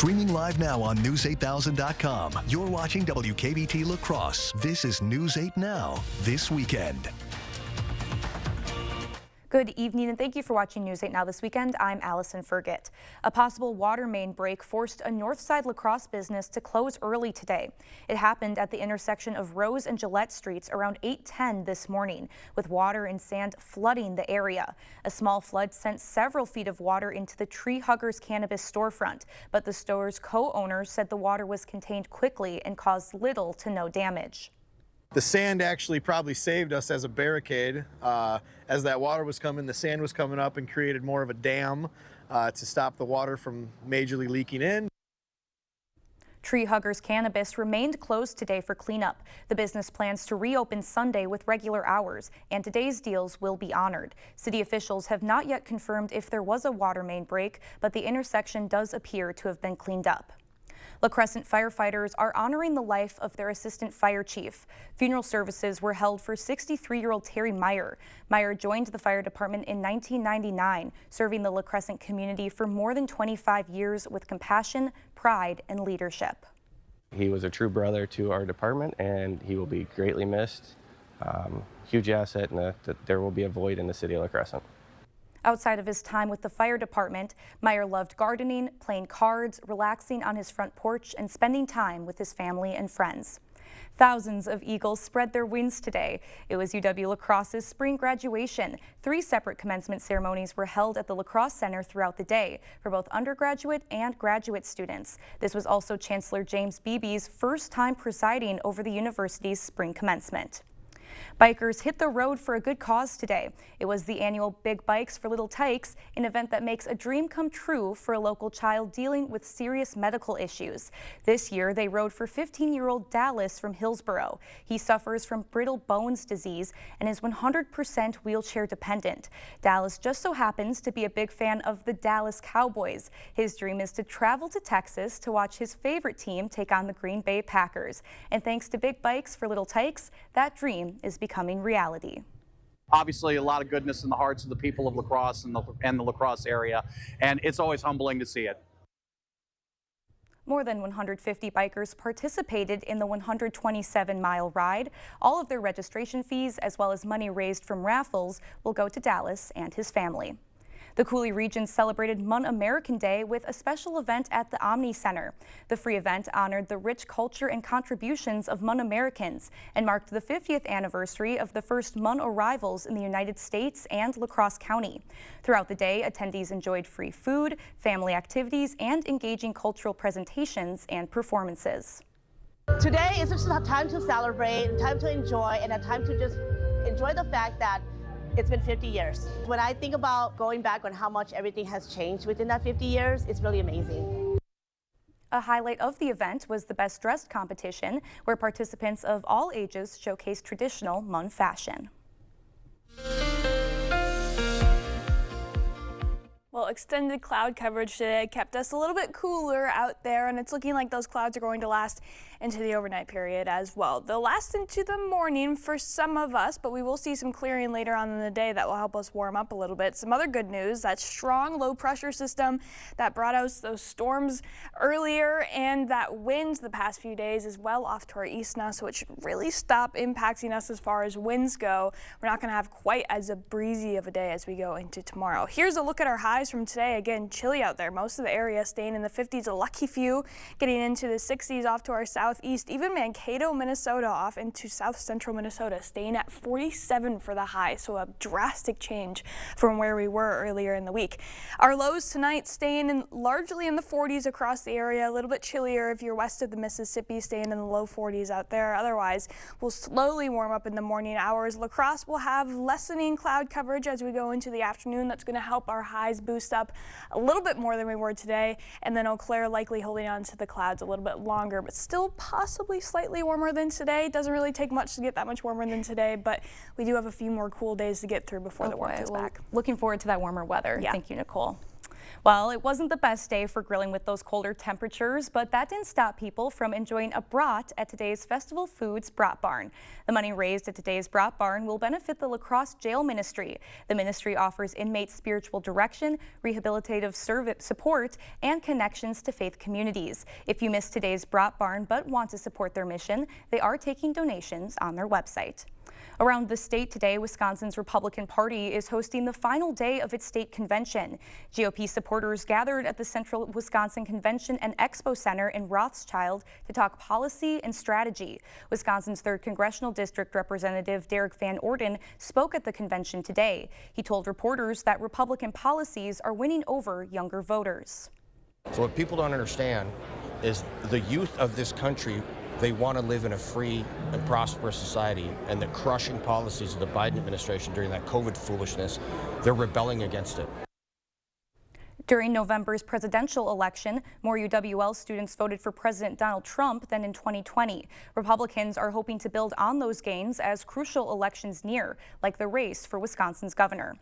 Streaming live now on News8000.com. You're watching WKBT La Crosse. This is News 8 Now, this weekend. Good evening and thank you for watching News 8 Now this weekend. I'm Allison Fergit. A possible water main break forced a Northside La Crosse business to close early today. It happened at the intersection of Rose and Gillette Streets around 8:10 this morning, with water and sand flooding the area. A small flood sent several feet of water into the Tree Huggers Cannabis storefront, but the store's co-owners said the water was contained quickly and caused little to no damage. The sand actually probably saved us as a barricade. As that water was coming, the sand was coming up and created more of a dam to stop the water from majorly leaking in. Tree Huggers Cannabis remained closed today for cleanup. The business plans to reopen Sunday with regular hours, and today's deals will be honored. City officials have not yet confirmed if there was a water main break, but the intersection does appear to have been cleaned up. La Crescent firefighters are honoring the life of their assistant fire chief. Funeral services were held for 63-year-old Terry Meyer. Meyer joined the fire department in 1999, serving the La Crescent community for more than 25 years with compassion, pride, and leadership. He was a true brother to our department, and he will be greatly missed. Huge asset, and there will be a void in the city of La Crescent. Outside of his time with the fire department, Meyer loved gardening, playing cards, relaxing on his front porch, and spending time with his family and friends. Thousands of Eagles spread their wings today. It was UW La Crosse's spring graduation. 3 separate commencement ceremonies were held at the La Crosse Center throughout the day for both undergraduate and graduate students. This was also Chancellor James Beebe's first time presiding over the university's spring commencement. Bikers hit the road for a good cause today. It was the annual Big Bikes for Little Tykes, an event that makes a dream come true for a local child dealing with serious medical issues. This year, they rode for 15-year-old Dallas from Hillsboro. He suffers from brittle bones disease and is 100% wheelchair dependent. Dallas just so happens to be a big fan of the Dallas Cowboys. His dream is to travel to Texas to watch his favorite team take on the Green Bay Packers. And thanks to Big Bikes for Little Tykes, that dream is becoming reality. Obviously, a lot of goodness in the hearts of the people of La Crosse and the La Crosse area, and it's always humbling to see it. More than 150 bikers participated in the 127-mile ride. All of their registration fees, as well as money raised from raffles, will go to Dallas and his family. The Coulee region celebrated MUN American Day with a special event at the Omni Center. The free event honored the rich culture and contributions of MUN Americans and marked the 50th anniversary of the first MUN arrivals in the United States and La Crosse County. Throughout the day, attendees enjoyed free food, family activities, and engaging cultural presentations and performances. Today is just a time to celebrate, a time to enjoy, and a time to just enjoy the fact that it's been 50 years. When I think about going back on how much everything has changed within that 50 years, it's really amazing. A highlight of the event was the Best Dressed competition, where participants of all ages showcased traditional MUN fashion. Well, extended cloud coverage today kept us a little bit cooler out there, and it's looking like those clouds are going to last into the overnight period as well. They'll last into the morning for some of us, but we will see some clearing later on in the day that will help us warm up a little bit. Some other good news, that strong low pressure system that brought us those storms earlier and that wind the past few days is well off to our east now, so it should really stop impacting us as far as winds go. We're not going to have quite as a breezy of a day as we go into tomorrow. Here's a look at our highs from today. Again, chilly out there. Most of the area staying in the 50s, a lucky few getting into the 60s off to our southeast. Even Mankato, Minnesota off into south central Minnesota staying at 47 for the high, so a drastic change from where we were earlier in the week. Our lows tonight staying largely in the 40s across the area, a little bit chillier if you're west of the Mississippi, staying in the low 40s out there. Otherwise, we'll slowly warm up in the morning hours. La Crosse will have lessening cloud coverage as we go into the afternoon. That's going to help our highs boost up a little bit more than we were today, and then Eau Claire likely holding on to the clouds a little bit longer, but still possibly slightly warmer than today. Doesn't really take much to get that much warmer than today, but we do have a few more cool days to get through before the warmth is back. Looking forward to that warmer weather. Yeah. Thank you, Nicole. Well, it wasn't the best day for grilling with those colder temperatures, but that didn't stop people from enjoying a brat at today's Festival Foods Brat Barn. The money raised at today's Brat Barn will benefit the La Crosse Jail Ministry. The ministry offers inmates spiritual direction, rehabilitative support, and connections to faith communities. If you missed today's Brat Barn but want to support their mission, they are taking donations on their website. Around the state today, Wisconsin's Republican Party is hosting the final day of its state convention. GOP supporters gathered at the Central Wisconsin Convention and Expo Center in Rothschild to talk policy and strategy. Wisconsin's 3rd Congressional District Representative Derek Van Orden spoke at the convention today. He told reporters that Republican policies are winning over younger voters. So what people don't understand is the youth of this country, they want to live in a free and prosperous society, and the crushing policies of the Biden administration during that COVID foolishness, they're rebelling against it. During November's presidential election, more UWL students voted for President Donald Trump than in 2020. Republicans are hoping to build on those gains as crucial elections near, like the race for Wisconsin's governor.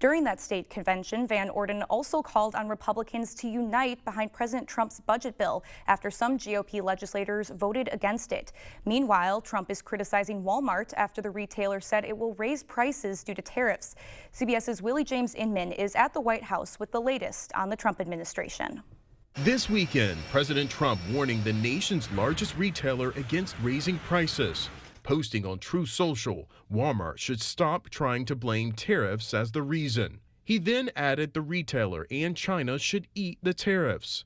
During that state convention, Van Orden also called on Republicans to unite behind President Trump's budget bill after some GOP legislators voted against it. Meanwhile, Trump is criticizing Walmart after the retailer said it will raise prices due to tariffs. CBS's Willie James Inman is at the White House with the latest on the Trump administration. This weekend, President Trump warning the nation's largest retailer against raising prices. Posting on Truth Social, Walmart should stop trying to blame tariffs as the reason. He then added the retailer and China should eat the tariffs.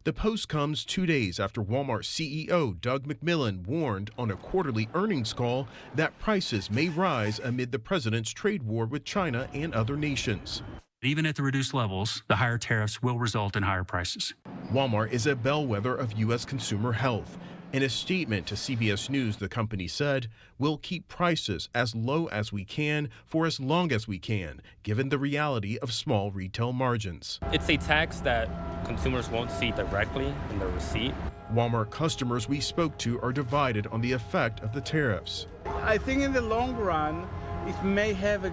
The post comes 2 days after Walmart CEO Doug McMillon warned on a quarterly earnings call that prices may rise amid the president's trade war with China and other nations. Even at the reduced levels, the higher tariffs will result in higher prices. Walmart is a bellwether of U.S. consumer health. In a statement to CBS News, the company said, "We'll keep prices as low as we can for as long as we can, given the reality of small retail margins." It's a tax that consumers won't see directly in the receipt. Walmart customers we spoke to are divided on the effect of the tariffs. I think in the long run, it may have a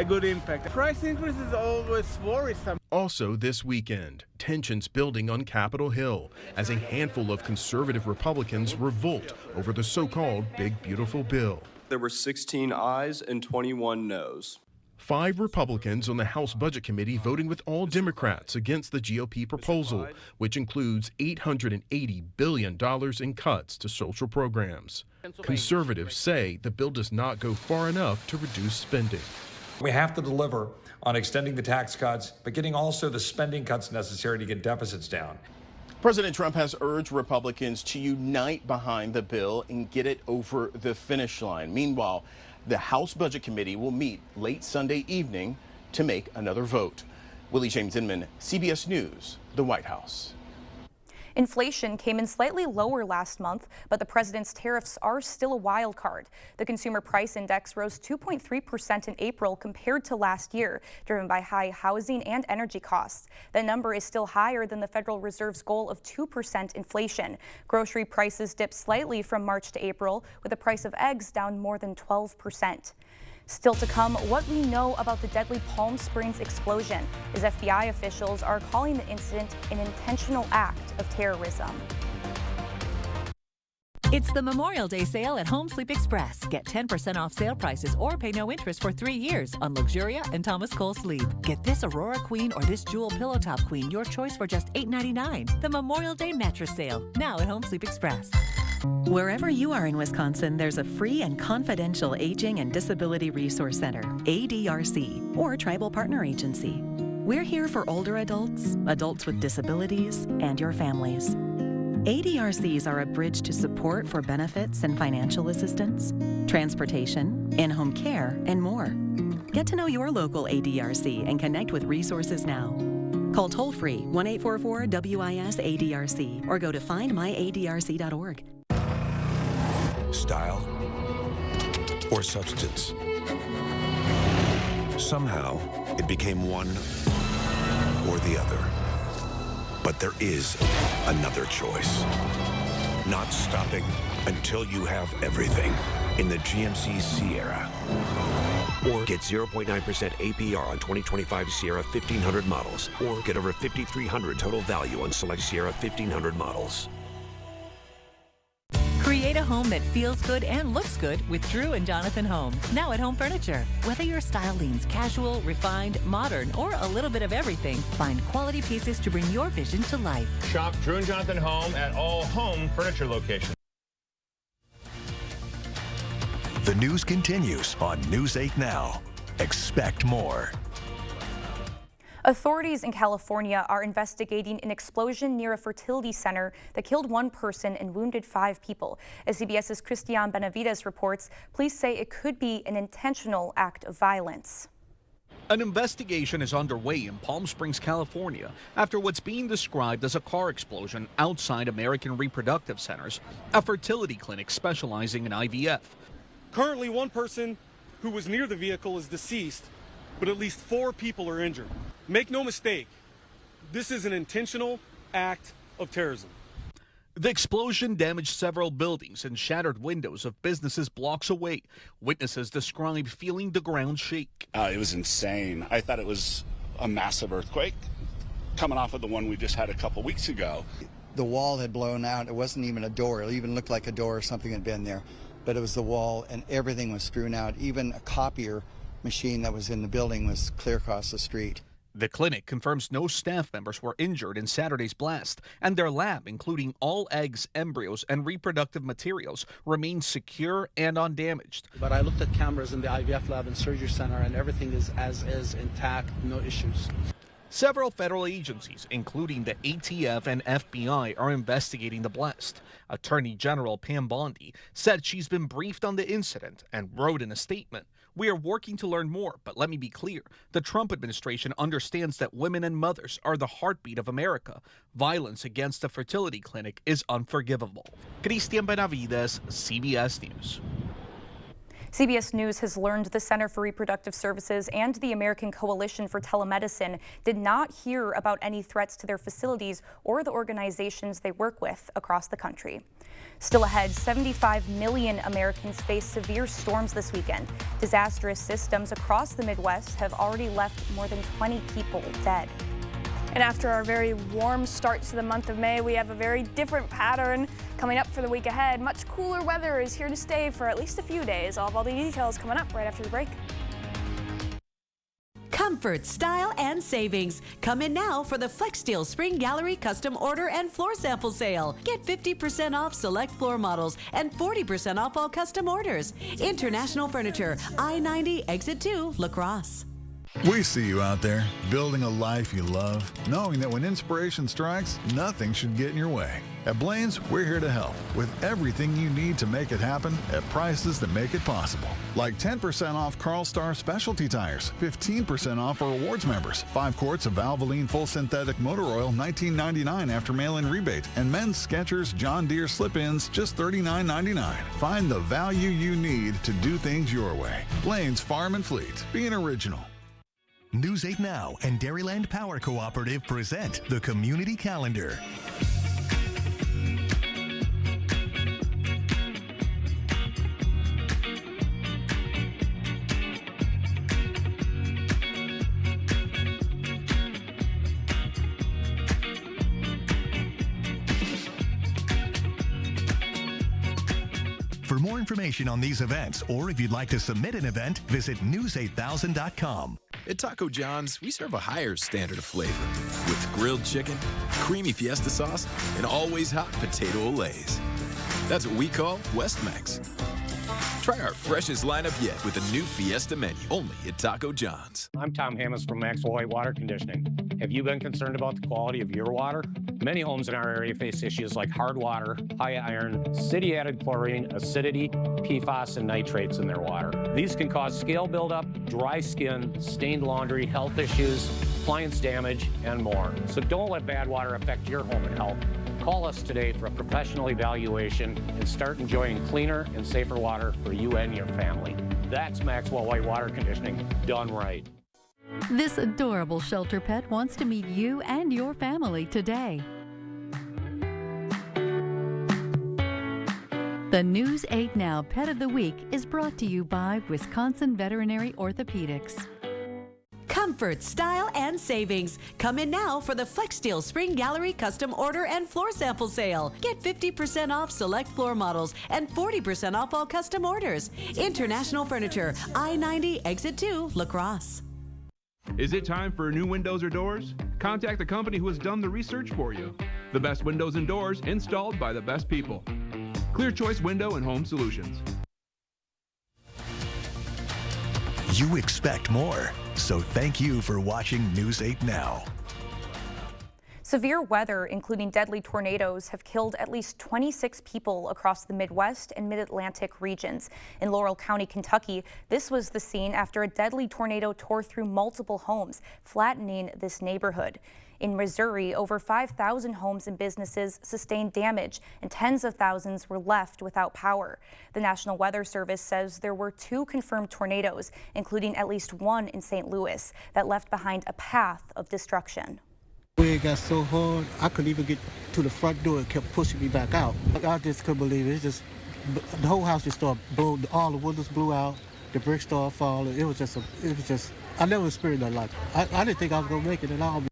good impact. Price increase is always worrisome. Also this weekend, tensions building on Capitol Hill as a handful of conservative Republicans revolt over the so-called Big Beautiful Bill. There were 16 ayes and 21 noes. 5 Republicans on the House Budget Committee voting with all Democrats against the GOP proposal, which includes $880 billion in cuts to social programs. Conservatives say the bill does not go far enough to reduce spending. We have to deliver on extending the tax cuts, but getting also the spending cuts necessary to get deficits down. President Trump has urged Republicans to unite behind the bill and get it over the finish line. Meanwhile, the House Budget Committee will meet late Sunday evening to make another vote. Willie James Inman, CBS News, the White House. Inflation came in slightly lower last month, but the president's tariffs are still a wild card. The Consumer Price Index rose 2.3% in April compared to last year, driven by high housing and energy costs. That number is still higher than the Federal Reserve's goal of 2% inflation. Grocery prices dipped slightly from March to April, with the price of eggs down more than 12%. Still to come, what we know about the deadly Palm Springs explosion, as FBI officials are calling the incident an intentional act of terrorism. It's the Memorial Day sale at Home Sleep Express. Get 10% off sale prices or pay no interest for 3 years on Luxuria and Thomas Cole Sleep. Get this Aurora Queen or this Jewel Pillow Top Queen, your choice, for just $8.99. The Memorial Day mattress sale, now at Home Sleep Express. Wherever you are in Wisconsin, there's a free and confidential Aging and Disability Resource Center, ADRC, or Tribal Partner Agency. We're here for older adults, adults with disabilities, and your families. ADRCs are a bridge to support for benefits and financial assistance, transportation, in-home care, and more. Get to know your local ADRC and connect with resources now. Call toll-free 1-844-WIS-ADRC or go to findmyadrc.org. Style or substance. Somehow, it became one or the other. But there is another choice. Not stopping until you have everything in the GMC Sierra. Or get 0.9% APR on 2025 Sierra 1500 models. Or get over $5,300 total value on select Sierra 1500 models. Create a home that feels good and looks good with Drew and Jonathan Home. Now at Home Furniture. Whether your style leans casual, refined, modern, or a little bit of everything, find quality pieces to bring your vision to life. Shop Drew and Jonathan Home at all Home Furniture locations. The news continues on News 8 Now. Expect more. Authorities in California are investigating an explosion near a fertility center that killed one person and wounded 5 people. As CBS's Christian Benavides reports, police say it could be an intentional act of violence. An investigation is underway in Palm Springs, California, after what's being described as a car explosion outside American Reproductive Centers, a fertility clinic specializing in IVF. Currently, one person who was near the vehicle is deceased, but at least 4 people are injured. Make no mistake, this is an intentional act of terrorism. The explosion damaged several buildings and shattered windows of businesses blocks away. Witnesses describe feeling the ground shake. It was insane. I thought it was a massive earthquake coming off of the one we just had a couple weeks ago. The wall had blown out. It wasn't even a door. It even looked like a door or something had been there. But it was the wall, and everything was strewn out. Even a copier machine that was in the building was clear across the street. The clinic confirms no staff members were injured in Saturday's blast, and their lab, including all eggs, embryos, and reproductive materials, remains secure and undamaged. But I looked at cameras in the IVF lab and surgery center, and everything is as is, intact, no issues. Several federal agencies, including the ATF and FBI, are investigating the blast. Attorney General Pam Bondi said she's been briefed on the incident and wrote in a statement, "We are working to learn more, but let me be clear. The Trump administration understands that women and mothers are the heartbeat of America. Violence against a fertility clinic is unforgivable." Christian Benavides, CBS News. CBS News has learned the Center for Reproductive Services and the American Coalition for Telemedicine did not hear about any threats to their facilities or the organizations they work with across the country. Still ahead, 75 million Americans face severe storms this weekend. Disastrous systems across the Midwest have already left more than 20 people dead. And after our very warm start to the month of May, we have a very different pattern coming up for the week ahead. Much cooler weather is here to stay for at least a few days. I'll have all the details coming up right after the break. Comfort, style, and savings. Come in now for the FlexSteel Spring Gallery Custom Order and Floor Sample Sale. Get 50% off select floor models and 40% off all custom orders. International Furniture, I-90, Exit 2, La Crosse. We see you out there, building a life you love, knowing that when inspiration strikes, nothing should get in your way. At Blaine's, we're here to help with everything you need to make it happen at prices that make it possible. Like 10% off Carl Star specialty tires, 15% off for rewards members, 5 quarts of Valvoline full synthetic motor oil, $19.99 after mail-in rebate, and men's Skechers John Deere slip-ins, just $39.99. Find the value you need to do things your way. Blaine's Farm and Fleet, being original. News 8 Now and Dairyland Power Cooperative present the Community Calendar. For more information on these events, or if you'd like to submit an event, visit news8000.com. At Taco John's, we serve a higher standard of flavor with grilled chicken, creamy fiesta sauce, and always hot potato olays. That's what we call West Mex. Try our freshest lineup yet with a new Fiesta menu, only at Taco John's. I'm Tom Hammonds from Maxwell White Water Conditioning. Have you been concerned about the quality of your water? Many homes in our area face issues like hard water, high iron, city-added chlorine, acidity, PFAS, and nitrates in their water. These can cause scale buildup, dry skin, stained laundry, health issues, appliance damage, and more. So don't let bad water affect your home and health. Call us today for a professional evaluation and start enjoying cleaner and safer water for you and your family. That's Maxwell White Water Conditioning, done right. This adorable shelter pet wants to meet you and your family today. The News 8 Now Pet of the Week is brought to you by Wisconsin Veterinary Orthopedics. Comfort, style, and savings. Come in now for the FlexSteel Spring Gallery Custom Order and Floor Sample Sale. Get 50% off select floor models and 40% off all custom orders. International Furniture, I-90, Exit 2, La Crosse. Is it time for new windows or doors? Contact the company who has done the research for you. The best windows and doors installed by the best people. Clear Choice Window and Home Solutions. You expect more, so thank you for watching News 8 Now. Severe weather, including deadly tornadoes, have killed at least 26 people across the Midwest and Mid-Atlantic regions. In Laurel County, Kentucky, this was the scene after a deadly tornado tore through multiple homes, flattening this neighborhood. In Missouri, over 5,000 homes and businesses sustained damage, and tens of thousands were left without power. The National Weather Service says there were 2 confirmed tornadoes, including at least one in St. Louis, that left behind a path of destruction. It got so hard, I couldn't even get to the front door. It kept pushing me back out. I just couldn't believe it. It's just, the whole house just started blowing. All the windows blew out. The bricks started falling. It was just, I never experienced that like. I didn't think I was gonna make it at all.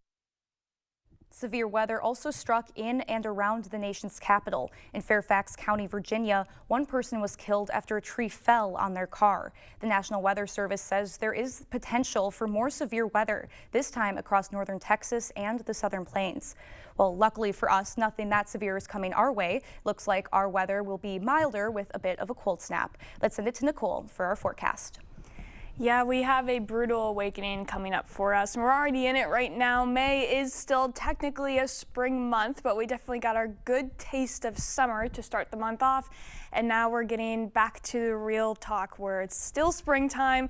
Severe weather also struck in and around the nation's capital. In Fairfax County, Virginia, one person was killed after a tree fell on their car. The National Weather Service says there is potential for more severe weather, this time across northern Texas and the southern plains. Well, luckily for us, nothing that severe is coming our way. Looks like our weather will be milder with a bit of a cold snap. Let's send it to Nicole for our forecast. Yeah, we have a brutal awakening coming up for us, and we're already in it right now. May is still technically a spring month, but we definitely got our good taste of summer to start the month off, and now we're getting back to the real talk where it's still springtime,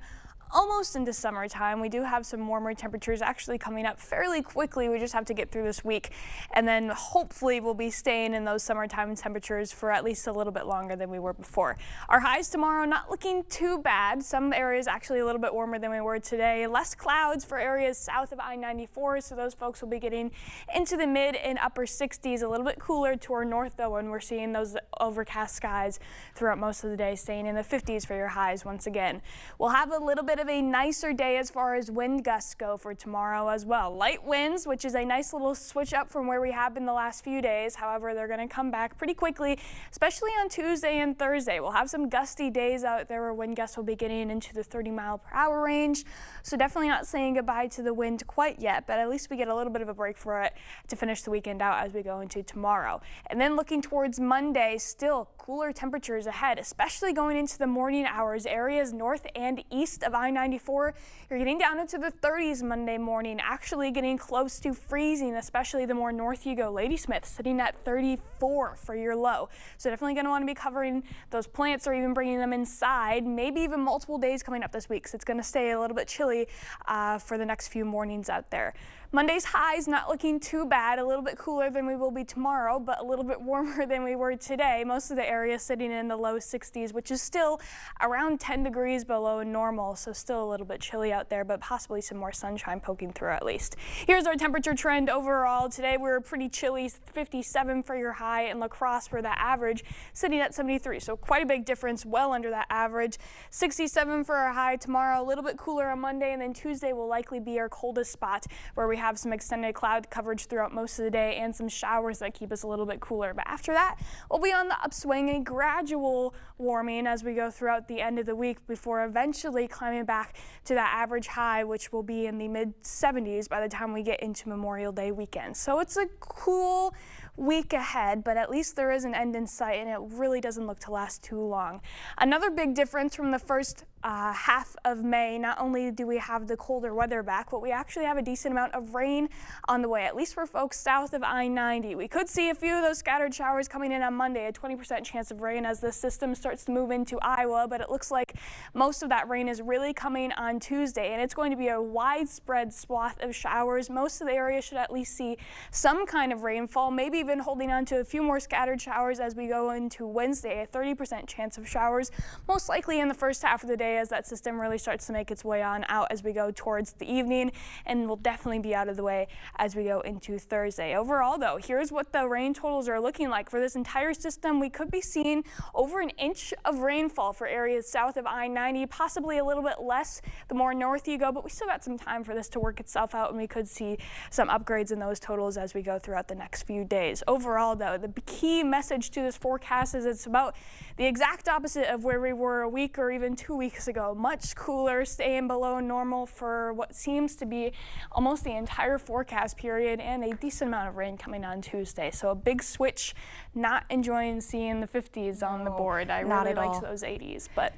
almost into summertime. We do have some warmer temperatures actually coming up fairly quickly. We just have to get through this week, and then hopefully we'll be staying in those summertime temperatures for at least a little bit longer than we were before. Our highs tomorrow not looking too bad. Some areas actually a little bit warmer than we were today. Less clouds for areas south of I-94, so those folks will be getting into the mid and upper 60s. A little bit cooler to our north though, and we're seeing those overcast skies throughout most of the day, staying in the 50s for your highs once again. We'll have a little bit of a nicer day as far as wind gusts go for tomorrow as well. Light winds, which is a nice little switch up from where we have been the last few days. However, they're going to come back pretty quickly, especially on Tuesday and Thursday. We'll have some gusty days out there where wind gusts will be getting into the 30-mile-per-hour range. So definitely not saying goodbye to the wind quite yet, but at least we get a little bit of a break for it to finish the weekend out as we go into tomorrow. And then looking towards Monday, still cooler temperatures ahead, especially going into the morning hours. Areas north and east of I-94, you're getting down into the 30s Monday morning, actually getting close to freezing, especially the more north you go. Ladysmith sitting at 34 for your low. So definitely going to want to be covering those plants or even bringing them inside, maybe even multiple days coming up this week. So it's going to stay a little bit chilly for the next few mornings out there. Monday's highs not looking too bad, a little bit cooler than we will be tomorrow, but a little bit warmer than we were today. Most of the area sitting in the low 60s, which is still around 10 degrees below normal, so still a little bit chilly out there, but possibly some more sunshine poking through at least. Here's our temperature trend overall. Today we were pretty chilly, 57 for your high, and La Crosse for the average, sitting at 73, so quite a big difference, well under that average. 67 for our high tomorrow, a little bit cooler on Monday, and then Tuesday will likely be our coldest spot, where we have some extended cloud coverage throughout most of the day and some showers that keep us a little bit cooler. But after that, we'll be on the upswing, a gradual warming as we go throughout the end of the week before eventually climbing back to that average high, which will be in the mid 70s by the time we get into Memorial Day weekend. So it's a cool week ahead, but at least there is an end in sight, and it really doesn't look to last too long. Another big difference from the first half of May, not only do we have the colder weather back, but we actually have a decent amount of rain on the way, at least for folks south of I-90. We could see a few of those scattered showers coming in on Monday, a 20% chance of rain as the system starts to move into Iowa, but it looks like most of that rain is really coming on Tuesday, and it's going to be a widespread swath of showers. Most of the area should at least see some kind of rainfall, maybe even even holding on to a few more scattered showers as we go into Wednesday. A 30% chance of showers, most likely in the first half of the day as that system really starts to make its way on out as we go towards the evening, and will definitely be out of the way as we go into Thursday. Overall, though, here's what the rain totals are looking like for this entire system. We could be seeing over an inch of rainfall for areas south of I-90, possibly a little bit less the more north you go, but we still got some time for this to work itself out, and we could see some upgrades in those totals as we go throughout the next few days. Overall, though, the key message to this forecast is it's about the exact opposite of where we were a week or even 2 weeks ago. Much cooler, staying below normal for what seems to be almost the entire forecast period, and a decent amount of rain coming on Tuesday. So a big switch. Not enjoying seeing the 50s on the board. I really liked those 80s, but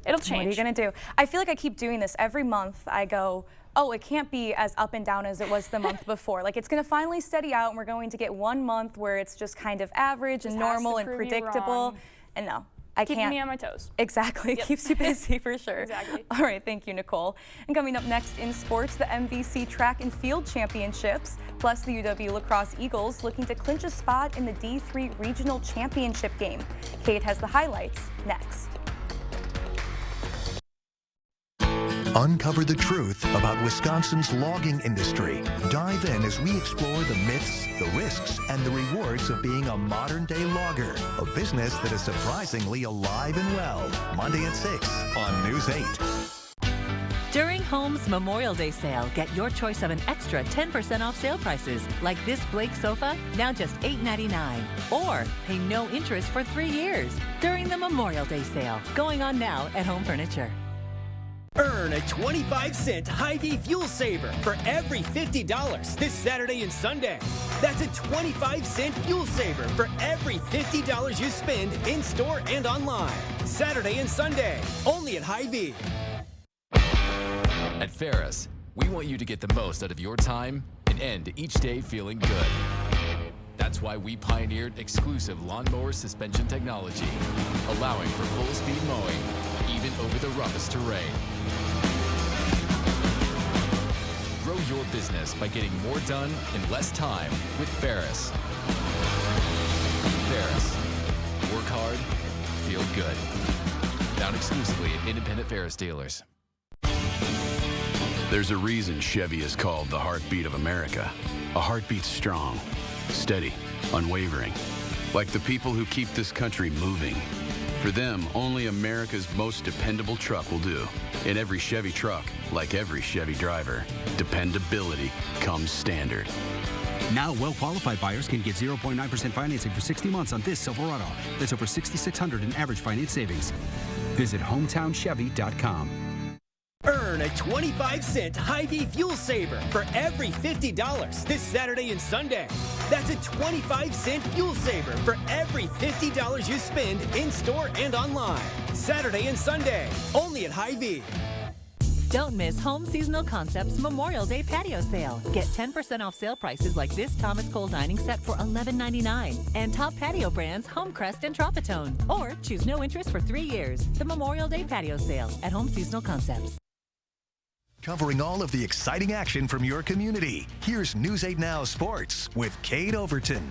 it'll change. What are you going to do? I feel like I keep doing this. Every month I go, oh, it can't be as up and down as it was the month before. Like, it's going to finally steady out, and we're going to get 1 month where it's just kind of average and normal and predictable. And no, I can't. Keeping me on my toes. Exactly. It keeps you busy for sure. Exactly. All right. Thank you, Nicole. And coming up next in sports, the MVC Track and Field Championships, plus the UW Lacrosse Eagles looking to clinch a spot in the D3 Regional Championship game. Kate has the highlights next. Uncover the truth about Wisconsin's logging industry. Dive in as we explore the myths, the risks, and the rewards of being a modern-day logger, a business that is surprisingly alive and well. Monday at 6 on News 8. During Home's Memorial Day sale, get your choice of an extra 10% off sale prices, like this Blake sofa, now just $8.99. Or pay no interest for 3 years during the Memorial Day sale, going on now at Home Furniture. Earn a 25-cent Hy-Vee fuel saver for every $50 this Saturday and Sunday. That's a 25-cent fuel saver for every $50 you spend in-store and online. Saturday and Sunday, only at Hy-Vee. At Ferris, we want you to get the most out of your time and end each day feeling good. That's why we pioneered exclusive lawnmower suspension technology, allowing for full-speed mowing, even over the roughest terrain. Grow your business by getting more done in less time with Ferris. Ferris. Work hard, feel good. Found exclusively at independent Ferris dealers. There's a reason Chevy is called the heartbeat of America. A heartbeat strong, steady, unwavering. Like the people who keep this country moving. For them, only America's most dependable truck will do. In every Chevy truck, like every Chevy driver, dependability comes standard. Now, well-qualified buyers can get 0.9% financing for 60 months on this Silverado. That's over $6,600 in average finance savings. Visit HometownChevy.com. Earn a 25-cent Hy-Vee fuel saver for every $50 this Saturday and Sunday. That's a 25-cent fuel saver for every $50 you spend in-store and online. Saturday and Sunday, only at Hy-Vee. Don't miss Home Seasonal Concepts Memorial Day patio sale. Get 10% off sale prices like this Thomas Cole dining set for $11.99 and top patio brands Homecrest and Tropitone. Or choose no interest for 3 years. The Memorial Day patio sale at Home Seasonal Concepts. Covering all of the exciting action from your community. Here's News 8 Now Sports with Kate Overton.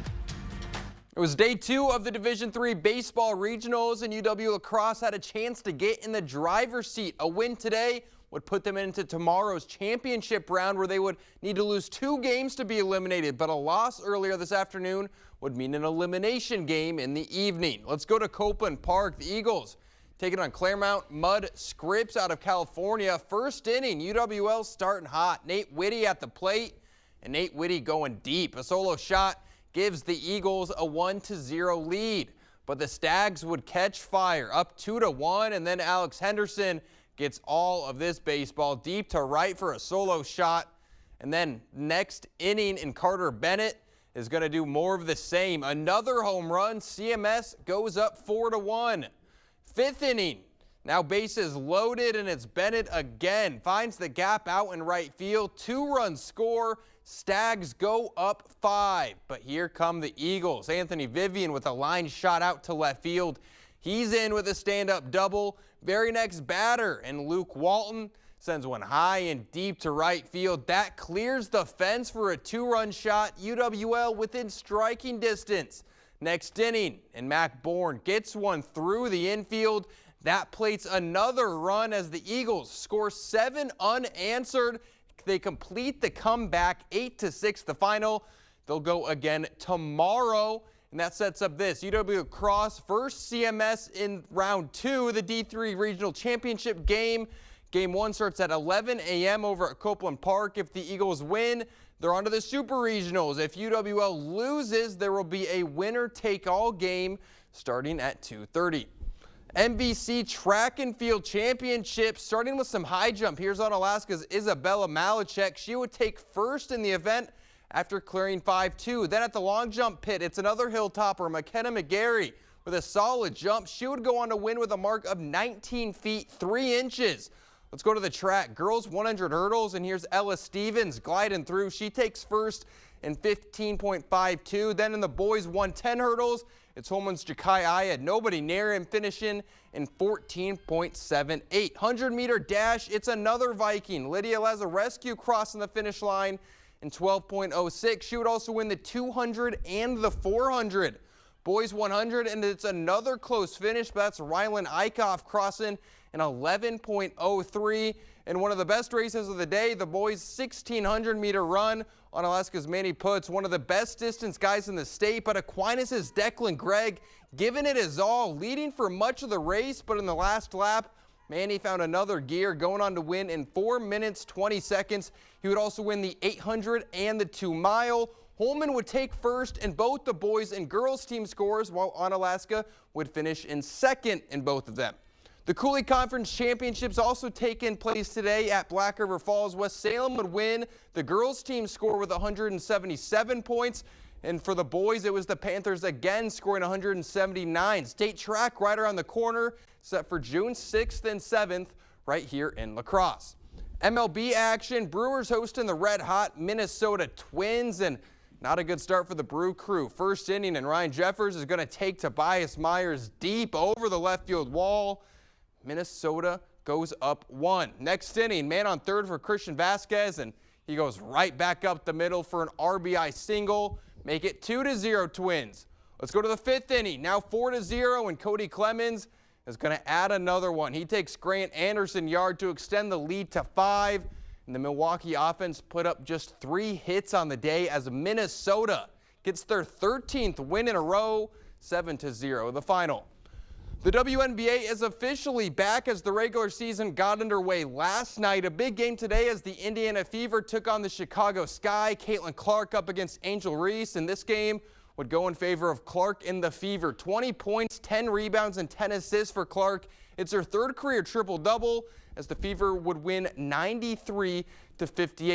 It was day 2 of the Division III baseball regionals, and UW Lacrosse had a chance to get in the driver's seat. A win today would put them into tomorrow's championship round, where they would need to lose 2 games to be eliminated. But a loss earlier this afternoon would mean an elimination game in the evening. Let's go to Copeland Park. The Eagles taking on Claremont Mud Scripps out of California. First inning, UWL starting hot. Nate Whitty at the plate, and Nate Whitty going deep. A solo shot gives the Eagles a 1-0 lead. But the Stags would catch fire, up 2-1, and then Alex Henderson gets all of this baseball deep to right for a solo shot. And then next inning, and Carter Bennett is going to do more of the same. Another home run. CMS goes up 4-1. 5th inning, now bases loaded, and it's Bennett again. Finds the gap out in right field. 2-run score. Stags go up 5. But here come the Eagles. Anthony Vivian with a line shot out to left field. He's in with a stand-up double. Very next batter, and Luke Walton Sends one high and deep to right field. That clears the fence for a 2-run shot. UWL within striking distance. Next inning, and Mac Bourne gets one through the infield. That plates another run as the Eagles score 7 unanswered. They complete the comeback, 8-6 the final. They'll go again tomorrow, and that sets up this. UW La Crosse first CMS in round 2, the D3 Regional Championship game. Game 1 starts at 11 a.m. over at Copeland Park. If the Eagles win, they're on to the Super Regionals. If UWL loses, there will be a winner-take-all game starting at 2:30. MVC Track and Field Championship, starting with some high jump. Here's Onalaska's Isabella Malachek. She would take first in the event after clearing 5.2. Then at the long jump pit, it's another hilltopper, McKenna McGarry, with a solid jump. She would go on to win with a mark of 19 feet 3 inches. Let's go to the track. Girls 100 hurdles, and here's Ella Stevens gliding through. She takes first in 15.52. Then in the boys 110 hurdles, it's Holman's Jakai Ayad. Nobody near him, finishing in 14.78. 100-meter dash, it's another Viking. Lydia Lazarescu crossing the finish line in 12.06. She would also win the 200 and the 400. Boys 100, and it's another close finish, but that's Rylan Eichhoff crossing in 11.03. And one of the best races of the day, the boys' 1,600-meter run. Onalaska's Manny Putz, one of the best distance guys in the state, but Aquinas' Declan Gregg giving it his all, leading for much of the race, but in the last lap, Manny found another gear, going on to win in 4 minutes, 20 seconds. He would also win the 800 and the 2-mile. Holman would take first in both the boys and girls team scores, while Onalaska would finish in second in both of them. The Cooley Conference Championships also taking place today at Black River Falls. West Salem would win the girls team score with 177 points. And for the boys, it was the Panthers again scoring 179. State track right around the corner, set for June 6th and 7th right here in La Crosse. MLB action, Brewers hosting the red-hot Minnesota Twins, and not a good start for the Brew Crew. First inning, and Ryan Jeffers is going to take Tobias Myers deep over the left field wall. Minnesota goes up 1. Next inning, man on third for Christian Vasquez, and he goes right back up the middle for an RBI single. Make it 2-0 Twins. Let's go to the 5th inning. Now 4-0, and Cody Clemens is going to add another one. He takes Grant Anderson yard to extend the lead to 5. And the Milwaukee offense put up just 3 hits on the day as Minnesota gets their 13th win in a row, 7-0 the final. The WNBA is officially back as the regular season got underway last night. A big game today as the Indiana Fever took on the Chicago Sky. Caitlin Clark up against Angel Reese, and this game would go in favor of Clark in the Fever. 20 points, 10 rebounds, and 10 assists for Clark. It's her 3rd career triple-double as the Fever would win 93-58.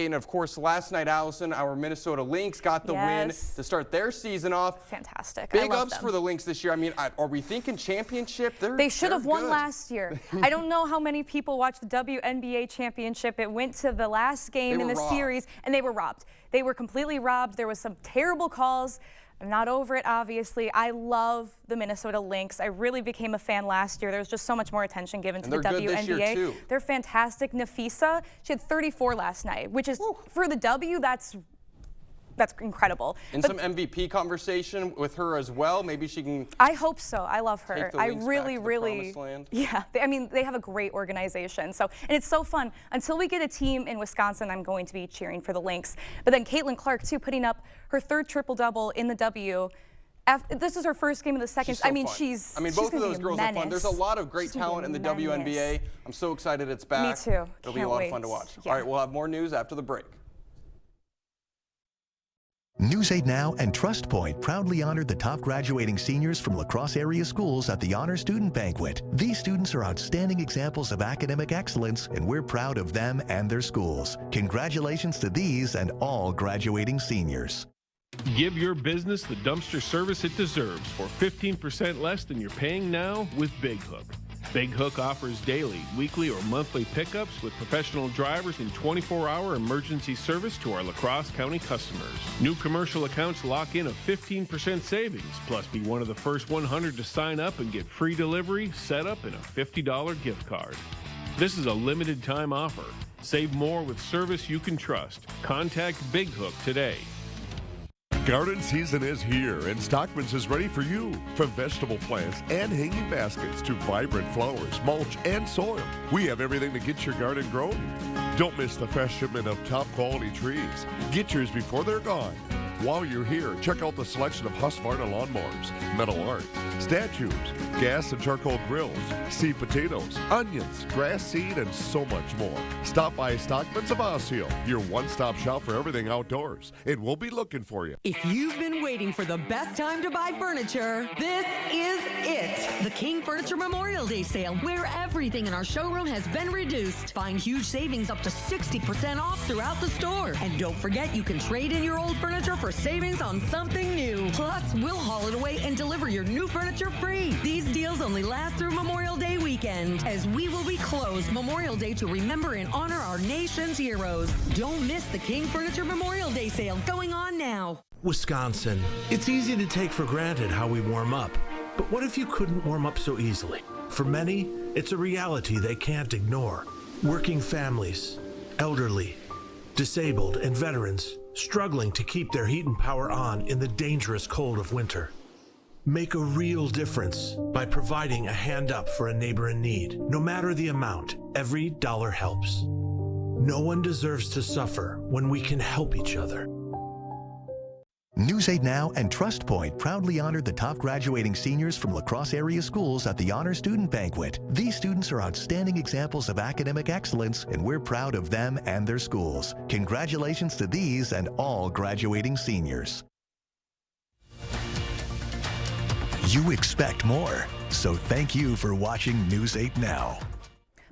And of course, last night, Allison, our Minnesota Lynx got the win to start their season off. Fantastic. Big I love ups them. for the Lynx this year. I mean, are we thinking championship? They should have won good. last year. I don't know how many people watched the WNBA championship. It went to the last game in the series, and they were robbed. They were completely robbed. There was some terrible calls. I'm not over it, obviously. I love the Minnesota Lynx. I really became a fan last year. There was just so much more attention given to the WNBA. This year too. They're fantastic. Nafisa, she had 34 last night, which is, for the W, that's incredible. And some MVP conversation with her as well. Maybe she can. I hope so. I love her. I really, Yeah. I mean, they have a great organization. So, and it's so fun. Until we get a team in Wisconsin, I'm going to be cheering for the Lynx. But then Caitlin Clark too, putting up her 3rd triple-double in the W. This is her first game of the second. So I mean, fun. she's. Both of those girls are fun. There's a lot of great She's gonna talent in the be a menace. WNBA. I'm so excited it's back. Me too. It'll be a lot of fun to watch. Yeah. All right, we'll have more news after the break. News 8 Now and Trust Point proudly honored the top graduating seniors from La Crosse area schools at the Honor Student Banquet. These students are outstanding examples of academic excellence, and we're proud of them and their schools. Congratulations to these and all graduating seniors. Give your business the dumpster service it deserves for 15% less than you're paying now with Big Hook. Big Hook offers daily, weekly, or monthly pickups with professional drivers and 24-hour emergency service to our La Crosse County customers. New commercial accounts lock in a 15% savings, plus be one of the first 100 to sign up and get free delivery, setup, and a $50 gift card. This is a limited time offer. Save more with service you can trust. Contact Big Hook today. Garden season is here, and Stockman's is ready for you. From vegetable plants and hanging baskets to vibrant flowers, mulch, and soil, we have everything to get your garden growing. Don't miss the fresh shipment of top quality trees. Get yours before they're gone. While you're here, check out the selection of Husqvarna lawnmowers, metal art, statues, gas and charcoal grills, seed potatoes, onions, grass seed, and so much more. Stop by Stockman's of Osceola, your one-stop shop for everything outdoors, and we'll be looking for you. If you've been waiting for the best time to buy furniture, this is it. The King Furniture Memorial Day Sale, where everything in our showroom has been reduced. Find huge savings up to 60% off throughout the store. And don't forget, you can trade in your old furniture for savings on something new. Plus, we'll haul it away and deliver your new furniture free. These deals only last through Memorial Day weekend, as we will be closed Memorial Day to remember and honor our nation's heroes. Don't miss the King Furniture Memorial Day Sale going on now. Wisconsin. It's easy to take for granted how we warm up. But what if you couldn't warm up so easily? For many, it's a reality they can't ignore. Working families, elderly, disabled, and veterans struggling to keep their heat and power on in the dangerous cold of winter. Make a real difference by providing a hand up for a neighbor in need. No matter the amount, every dollar helps. No one deserves to suffer when we can help each other. News 8 Now and Trust Point proudly honored the top graduating seniors from La Crosse area schools at the Honor Student Banquet. These students are outstanding examples of academic excellence, and we're proud of them and their schools. Congratulations to these and all graduating seniors. You expect more, so thank you for watching News 8 Now.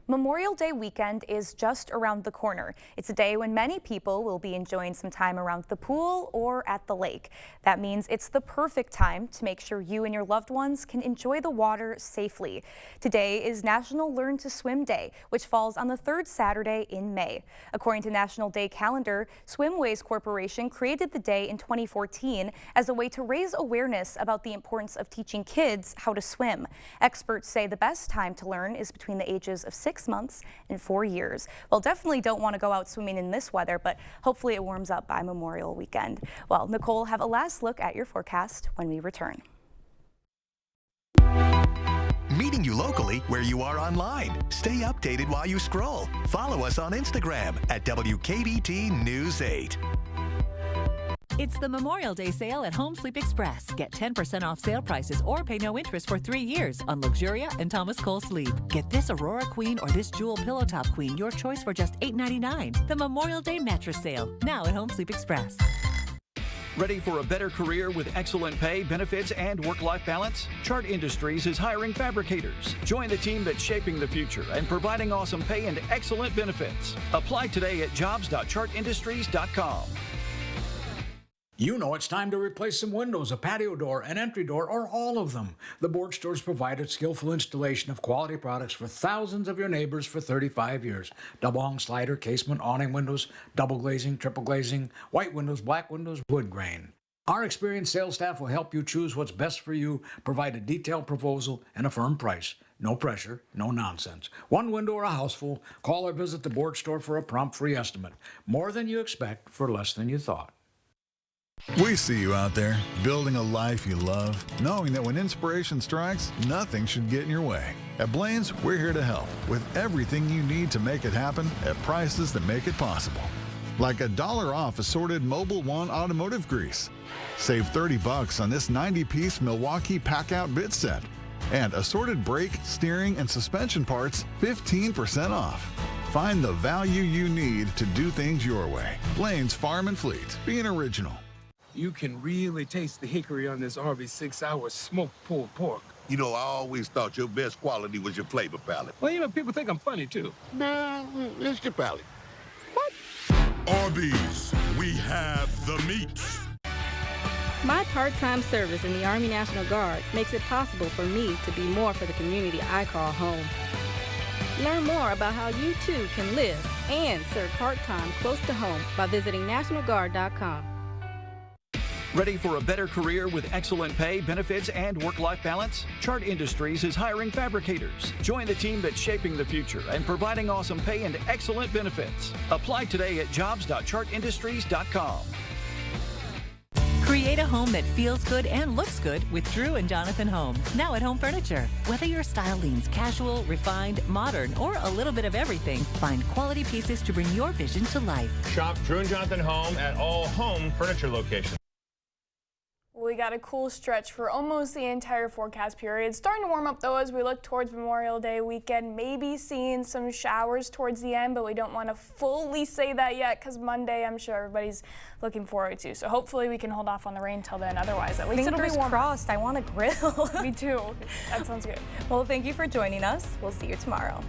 Memorial Day weekend is just around the corner. It's a day when many people will be enjoying some time around the pool or at the lake. That means it's the perfect time to make sure you and your loved ones can enjoy the water safely. Today is National Learn to Swim Day, which falls on the third Saturday in May. According to National Day calendar, Swimways Corporation created the day in 2014 as a way to raise awareness about the importance of teaching kids how to swim. Experts say the best time to learn is between the ages of 6 months and 4 years. Well, definitely don't want to go out swimming in this weather, but hopefully it warms up by Memorial weekend. Well, Nicole will have a last look at your forecast when we return. Meeting you locally where you are online. Stay updated while you scroll. Follow us on Instagram at WKBT News 8. It's the Memorial Day sale at Home Sleep Express. Get 10% off sale prices or pay no interest for 3 years on Luxuria and Thomas Cole Sleep. Get this Aurora Queen or this Jewel Pillow Top Queen, your choice for just $8.99. The Memorial Day mattress sale, now at Home Sleep Express. Ready for a better career with excellent pay, benefits, and work-life balance? Chart Industries is hiring fabricators. Join the team that's shaping the future and providing awesome pay and excellent benefits. Apply today at jobs.chartindustries.com. You know it's time to replace some windows, a patio door, an entry door, or all of them. The Board Stores provided skillful installation of quality products for thousands of your neighbors for 35 years. Double hung slider, casement, awning windows, double glazing, triple glazing, white windows, black windows, wood grain. Our experienced sales staff will help you choose what's best for you, provide a detailed proposal, and a firm price. No pressure, no nonsense. One window or a house full, call or visit the Board Store for a prompt free estimate. More than you expect for less than you thought. We see you out there, building a life you love, knowing that when inspiration strikes, nothing should get in your way. At Blaine's, we're here to help with everything you need to make it happen at prices that make it possible. Like $1 off assorted Mobil 1 automotive grease. Save $30 on this 90-piece Milwaukee pack-out bit set. And assorted brake, steering, and suspension parts 15% off. Find the value you need to do things your way. Blaine's Farm and Fleet, being original. You can really taste the hickory on this Arby's 6-hour smoked pulled pork. You know, I always thought your best quality was your flavor palette. Well, you know, people think I'm funny, too. Nah, it's your palate. What? Arby's, we have the meat. My part-time service in the Army National Guard makes it possible for me to be more for the community I call home. Learn more about how you, too, can live and serve part-time close to home by visiting NationalGuard.com. Ready for a better career with excellent pay, benefits, and work-life balance? Chart Industries is hiring fabricators. Join the team that's shaping the future and providing awesome pay and excellent benefits. Apply today at jobs.chartindustries.com. Create a home that feels good and looks good with Drew and Jonathan Home. Now at Home Furniture. Whether your style leans casual, refined, modern, or a little bit of everything, find quality pieces to bring your vision to life. Shop Drew and Jonathan Home at all Home Furniture locations. We got a cool stretch for almost the entire forecast period. Starting to warm up though as we look towards Memorial Day weekend. Maybe seeing some showers towards the end, but we don't want to fully say that yet because Monday I'm sure everybody's looking forward to. So hopefully we can hold off on the rain till then. Otherwise, at least it'll be warm. Crossed. I want to grill. Me too. That sounds good. Well, thank you for joining us. We'll see you tomorrow.